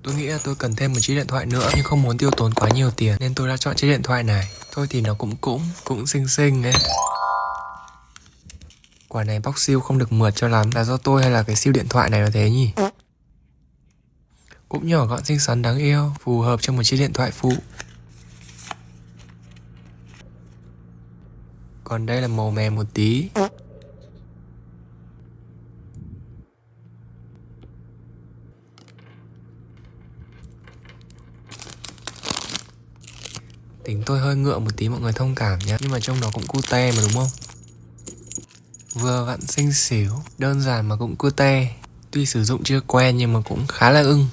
Tôi nghĩ là tôi cần thêm một chiếc điện thoại nữa nhưng không muốn tiêu tốn quá nhiều tiền nên tôi đã chọn chiếc điện thoại này. Thôi thì nó cũng xinh xinh ấy. Quả này bóc siêu không được mượt cho lắm, là do tôi hay là cái siêu điện thoại này nó thế nhỉ? Cũng nhỏ gọn xinh xắn đáng yêu, phù hợp cho một chiếc điện thoại phụ. Còn đây là màu mè một tí. Tính tôi hơi ngựa một tí mọi người thông cảm nhé. Nhưng mà trông nó cũng cute mà đúng không? Vừa vặn xinh xíu, đơn giản mà cũng cute. Tuy sử dụng chưa quen nhưng mà cũng khá là ưng.